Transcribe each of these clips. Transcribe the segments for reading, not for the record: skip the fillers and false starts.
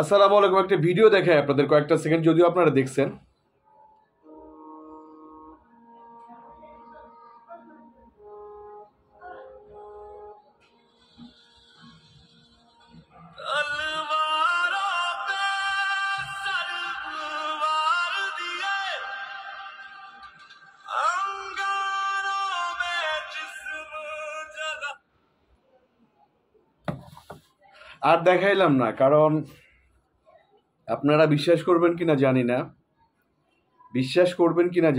আসসালামু আলাইকুম। একটা ভিডিও দেখায় আপনাদের কয়েকটা সেকেন্ড, যদিও আপনারা দেখছেন। আর দেখাইলাম না, কারণ আপনারা বিশ্বাস করবেন কিনা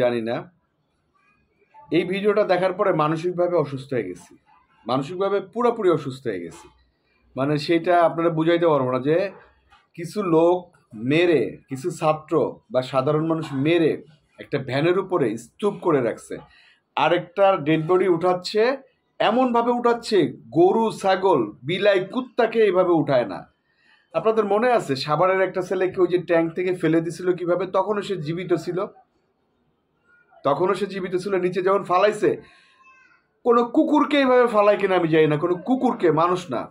জানি না। এই ভিডিওটা দেখার পরে মানসিকভাবে অসুস্থ হয়ে গেছি, মানসিকভাবে পুরোপুরি অসুস্থ হয়ে গেছি। মানে সেটা আপনারা বুঝাইতে পারবো না, যে কিছু লোক মেরে, কিছু ছাত্র বা সাধারণ মানুষ মেরে একটা ভ্যানের উপরে স্তূপ করে রাখছে, আরেকটা ডেড বডি উঠাচ্ছে। এমনভাবে উঠাচ্ছে, গরু, ছাগল, বিলাই, কুত্তাকে এইভাবে উঠায় না। আপনাদের মনে আছে সাভারের একটা ছেলেকে ওই যে ট্যাঙ্ক থেকে ফেলে দিছিল কিভাবে? তখনও সে জীবিত ছিল। নিচে যখন ফালাইছে, কোনো কুকুরকে এইভাবে ফালায় কিনা আমি জানি না, কোনো কুকুরকে, মানুষ না।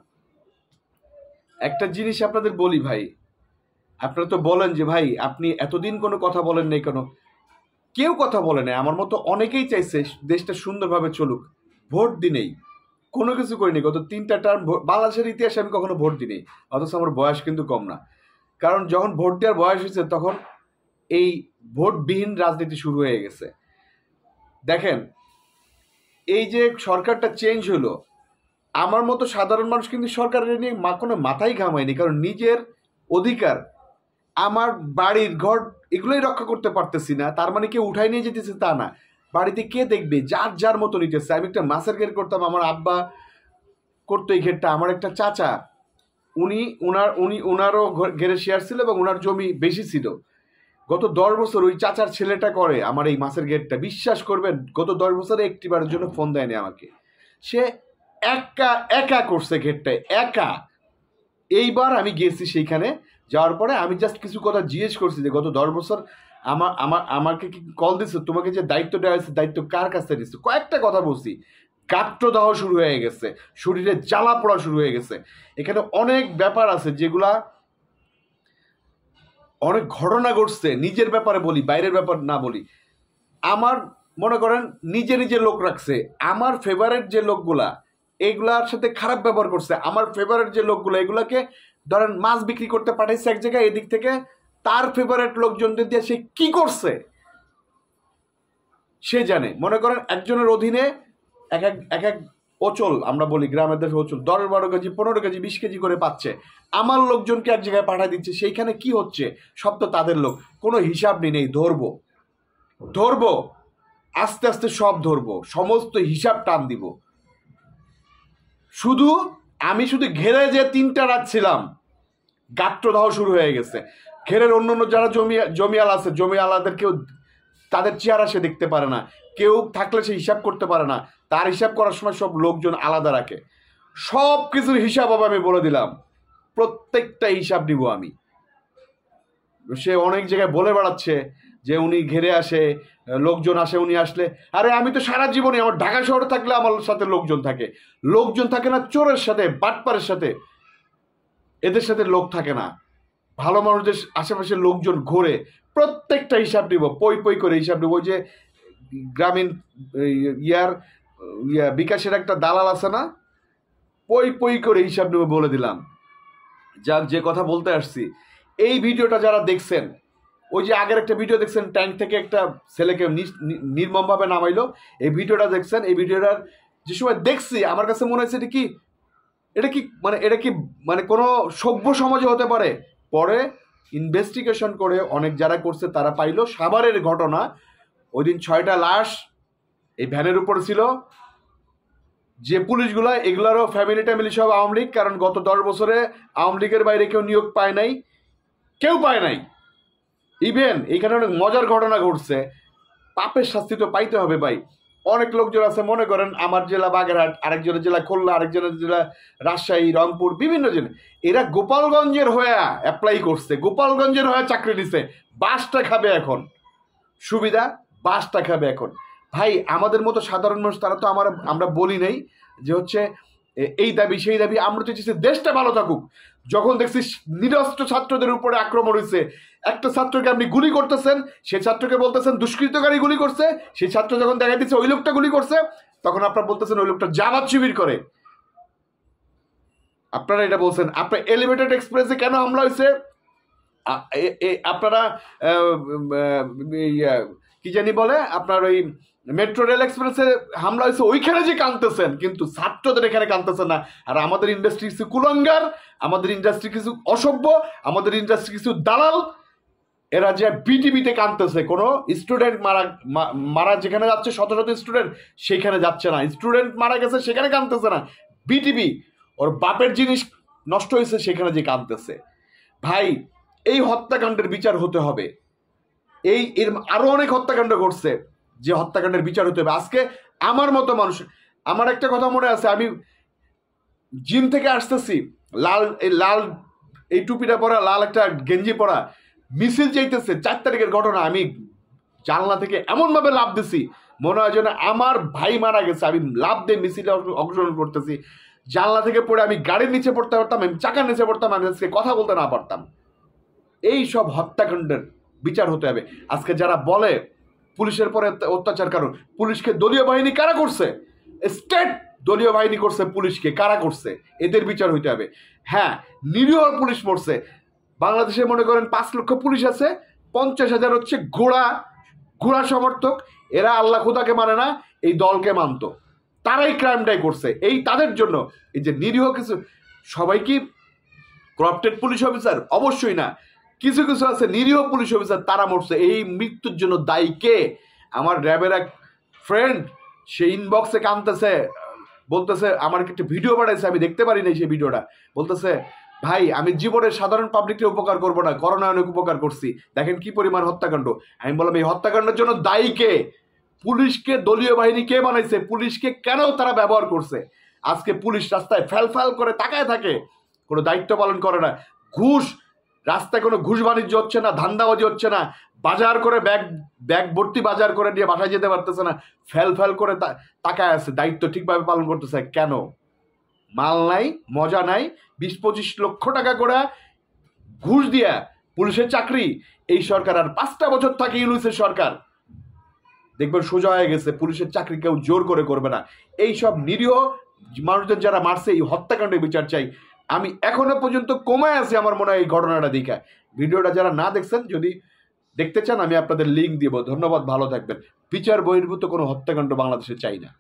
একটা জিনিস আপনাদের বলি ভাই, আপনারা তো বলেন যে ভাই আপনি এতদিন কোনো কথা বলেন নাই কেন? কেউ কথা বলে নাই। আমার মতো অনেকেই চাইছে দেশটা সুন্দরভাবে চলুক, ভোট দিনেই কোনো কিছু করিনি। গত 3টা টার্ম বাংলাদেশের ইতিহাসে আমি কখনো ভোট দিই, অথচ আমার বয়স কিন্তু কম না। কারণ যখন ভোট দেওয়ার বয়স হয়েছে, তখন এই ভোটবিহীন রাজনীতি শুরু হয়ে গেছে। দেখেন, এই যে সরকারটা চেঞ্জ হলো, আমার মতো সাধারণ মানুষ কিন্তু সরকারের নিয়ে কোনো মাথাই ঘামায়নি। কারণ নিজের অধিকার, আমার বাড়ির ঘর, এগুলোই রক্ষা করতে পারতেছি না, তার মানে কেউ উঠাই নিয়ে যেতেছে তা না। বাড়িতে কে দেখবে? যার যার মতো নিতেছে। আমি একটা মাছের ঘের করতাম, আমার আব্বা করতো এই ঘেরটা। আমার একটা চাচা, উনারও ঘেরে শেয়ার ছিল এবং উনার জমি বেশি ছিল। গত 10 বছর ওই চাচার ছেলেটা করে আমার এই মাছের গেটটা। বিশ্বাস করবেন, গত 10 বছরে একটিবারের জন্য ফোন দেয়নি আমাকে। সে একা করছে গেটটায়, একা। এইবার আমি গেছি সেইখানে, যাওয়ার পরে আমি জাস্ট কিছু কথা জিজ্ঞেস করছি যে গত 10 বছর আমাকে কি কল দিচ্ছে, তোমাকে যে দায়িত্ব দেওয়া হয়েছে, দায়িত্ব কার কাছে দিচ্ছে? কয়েকটা কথা বলছি। গাত্রদাহ শুরু হয়ে গেছে, শরীরে জ্বালা পড়া শুরু হয়ে গেছে। এখানে অনেক ব্যাপার আছে যেগুলা, অনেক ঘটনা ঘটছে। নিজের ব্যাপারে বলি, বাইরের ব্যাপার না বলি। আমার মনে করেন নিজে লোক রাখছে, আমার ফেভারিট যে লোকগুলা এগুলার সাথে খারাপ ব্যবহার করছে। আমার ফেভারিট যে লোকগুলো, এগুলাকে ধরেন মাছ বিক্রি করতে পাঠাইছে এক জায়গায়, এদিক থেকে তার ফেভারিট লোকজনদের দিয়ে সে কি করছে সে জানে। মনে করেন একজনের অধীনে এক এক ওচল, আমরা বলি গ্রামের দেশে ওচল, 10-12 কেজি, 15 কেজি, 20 কেজি করে পাচ্ছে। আমার লোকজনকে এক জায়গায় পাঠাই দিচ্ছে, সেইখানে কি হচ্ছে? সব তো তাদের লোক, কোনো হিসাব নেই। ধরবো আস্তে আস্তে সব ধরবো, সমস্ত হিসাব টান দিব। আমি শুধু ঘেরে যে 3টা রাত ছিলাম, গাত্রদাহ শুরু হয়ে গেছে। ঘেরের অন্য যারা জমিয়াল আছে, জমিয়ালাদের কেউ তাদের চেহারা সে দেখতে পারে না, কেউ থাকলে সে হিসাব করতে পারে না। তার হিসাব করার সময় সব লোকজন আলাদা রাখে। সব কিছুর হিসাব হবে, আমি বলে দিলাম, প্রত্যেকটা হিসাব নিব আমি। সে অনেক জায়গায় বলে বেড়াচ্ছে যে উনি ঘেরে আসে, লোকজন আসে, উনি আসলে। আরে আমি তো সারা জীবনই, আমার ঢাকা শহরে থাকলে আমার সাথে লোকজন থাকে না চোরের সাথে, বাটপারের সাথে, এদের সাথে লোক থাকে না। ভালো মানুষদের আশেপাশে লোকজন ঘোরে। প্রত্যেকটা হিসাব নিব, পই করে হিসাব নিব। ওই যে গ্রামীণ বিকাশের একটা দালাল আছে না, পই করে হিসাব নেব, বলে দিলাম। যাক, যে কথা বলতে আসছি, এই ভিডিওটা যারা দেখছেন, ওই যে আগের একটা ভিডিও দেখছেন, ট্যাঙ্ক থেকে একটা ছেলেকে নির্মমভাবে নামাইলো, এই ভিডিওটা দেখছেন। এই ভিডিওটার যে সময় দেখছি, আমার কাছে মনে হয়েছে এটা কি মানে কোনো সভ্য সমাজে হতে পারে? পরে ইনভেস্টিগেশন করে অনেক যারা করছে তারা পাইলো সাভারের ঘটনা। ওই দিন 6টা লাশ এই ভ্যানের উপর ছিল। যে পুলিশগুলো, এগুলারও ফ্যামিলি সব আওয়ামী লীগ। কারণ গত 10 বছরে আওয়ামী লীগের বাইরে কেউ নিয়োগ পায় নাই। ইভেন এইখানে অনেক মজার ঘটনা ঘটছে। পাপের শাস্তি তো পাইতে হবে ভাই। অনেক লোকজন আছে, মনে করেন আমার জেলা বাগেরহাট, আরেকজনের জেলা খুলনা, আরেকজনের জেলা রাজশাহী, রংপুর, বিভিন্ন জেলা। এরা গোপালগঞ্জের হয়ে অ্যাপ্লাই করছে, গোপালগঞ্জের হয়ে চাকরি দিছে। বাসটা খাবে এখন, সুবিধা বাসটা খাবে এখন। ভাই আমাদের মতো সাধারণ মানুষ, তারা তো আমরা বলি নাই যে হচ্ছে এই দাবি সেই দাবি। আমরা তো চাইছি দেশটা ভালো থাকুক। যখন দেখছি নিরস্ত্র ছাত্রদের উপরে আক্রমণ হয়েছে, একটা ছাত্রকে আপনি গুলি করতেছেন, সেই ছাত্রকে বলতেছেন দুষ্কৃতকারী গুলি করছে, সেই ছাত্র যখন দেখা দিচ্ছে ওই লোকটা গুলি করছে, তখন আপনারা বলতেছেন ওই লোকটা জামাত শিবির করে। আপনারা এটা বলছেন। আপনার এলিভেটেড এক্সপ্রেসে কেন হামলা হয়েছে আপনারা কি জানি বলে আপনার ওই মেট্রো রেল এক্সপ্রেসে হামলা হয়েছে ওইখানে যে কাঁদতেছেন, কিন্তু ছাত্রদের এখানে কাঁদতেছেন না। আর আমাদের ইন্ডাস্ট্রি কিছু কুলাঙ্গার, আমাদের ইন্ডাস্ট্রি কিছু অসভ্য, আমাদের ইন্ডাস্ট্রি কিছু দালাল, এরা যে বিটিভিতে কাঁদতেছে। কোনো স্টুডেন্ট মারা যেখানে যাচ্ছে, শত শত স্টুডেন্ট সেখানে যাচ্ছে না, স্টুডেন্ট মারা গেছে সেখানে কাঁদতেছে না, বিটিভি ওর বাপের জিনিস নষ্ট হয়েছে সেখানে যে কাঁদতেছে। ভাই, এই হত্যাকাণ্ডের বিচার হতে হবে। এর আরো অনেক হত্যাকাণ্ড ঘটছে, যে হত্যাকাণ্ডের বিচার হতে হবে। আজকে আমার মতো মানুষ, আমার একটা কথা মনে আছে, আমি জিম থেকে আসতেছি, লাল এই টুপিটা পরা, লাল একটা গেঞ্জি পরা, মিছিল চাইতেছে 4 তারিখের ঘটনা। আমি জানলা থেকে এমনভাবে লাফ দিছি, মনে হয় যেন আমার ভাই মারা গেছে। আমি লাফ দিয়ে মিছিলে অংশগ্রহণ করতেছি, জানলা থেকে পড়ে আমি গাড়ির নিচে পড়তে পারতাম, আমি চাকার নিচে পড়তাম, আমি আজকে কথা বলতে না পারতাম। এই সব হত্যাকাণ্ডের বিচার হতে হবে। আজকে যারা বলে পুলিশের পরে অত্যাচার, কারণ পুলিশকে দলীয় বাহিনী কারা করছে? স্টেট দলীয় বাহিনী করছে পুলিশকে, কারা করছে? এদের বিচার হইতে হবে। হ্যাঁ, নিরীহ পুলিশ মরছে। বাংলাদেশে মনে করেন 5 লক্ষ পুলিশ আছে, 50,000 হচ্ছে ঘোড়া সমর্থক। এরা আল্লাহ খুদাকে মানে না, এই দলকে মানত, তারাই ক্রাইমটাই করছে। এই তাদের জন্য এই যে নিরীহ কিছু, সবাই কি করাপ্টেড পুলিশ অফিসার? অবশ্যই না। কিছু কিছু আছে নিরীহ পুলিশ অফিসার, তারা মরছে। এই মৃত্যুর জন্য দায়ী কে? আমার র্যাবের এক ফ্রেন্ড, সে ইনবক্সে কাঁদতেছে, বলতেছে, আমার একটা ভিডিও বানাইছে, আমি দেখতে পারি নাই সেই ভিডিওটা। বলতেছে, ভাই আমি জীবনের সাধারণ পাবলিককে উপকার করবো না, করোনা অনেক উপকার করছি, দেখেন কি পরিমাণ হত্যাকাণ্ড। আমি বললাম, এই হত্যাকাণ্ডের জন্য দায়ী কে? পুলিশকে দলীয় বাহিনী কে বানাইছে? পুলিশকে কেন তারা ব্যবহার করছে? আজকে পুলিশ রাস্তায় ফ্যাল করে তাকায় থাকে, কোনো দায়িত্ব পালন করে না। ঘুষ, রাস্তায় কোনো ঘুষ বাণিজ্য হচ্ছে না, ধান্দাবাজি হচ্ছে না, বাজার করে ব্যাগ ভর্তি বাজার করে নিয়ে বাসায় যেতে পারতেছে না, ফ্যাল করে তাকায় আছে, দায়িত্ব ঠিকভাবে পালন করতেছে কেন? মাল নাই, মজা নাই, 20-25 লক্ষ টাকা করে ঘুষ দিয়া পুলিশের চাকরি এই সরকার। আর 5টা বছর থাকে ইউনূসের সরকার, দেখবেন সোজা হয়ে গেছে, পুলিশের চাকরি কেউ জোর করে করবে না। এই সব নিরীহ মানুষদের যারা মারছে, এই হত্যাকাণ্ডের বিচার চাই। আমি এখনো পর্যন্ত কমায় আছি আমার মনে হয় এই ঘটনাটা দেখা। ভিডিওটা যারা না দেখছেন, যদি দেখতে চান আমি আপনাদের লিঙ্ক দিব। ধন্যবাদ, ভালো থাকবেন। বিচার বহির্ভূত কোনো হত্যাকাণ্ড বাংলাদেশে চাই না।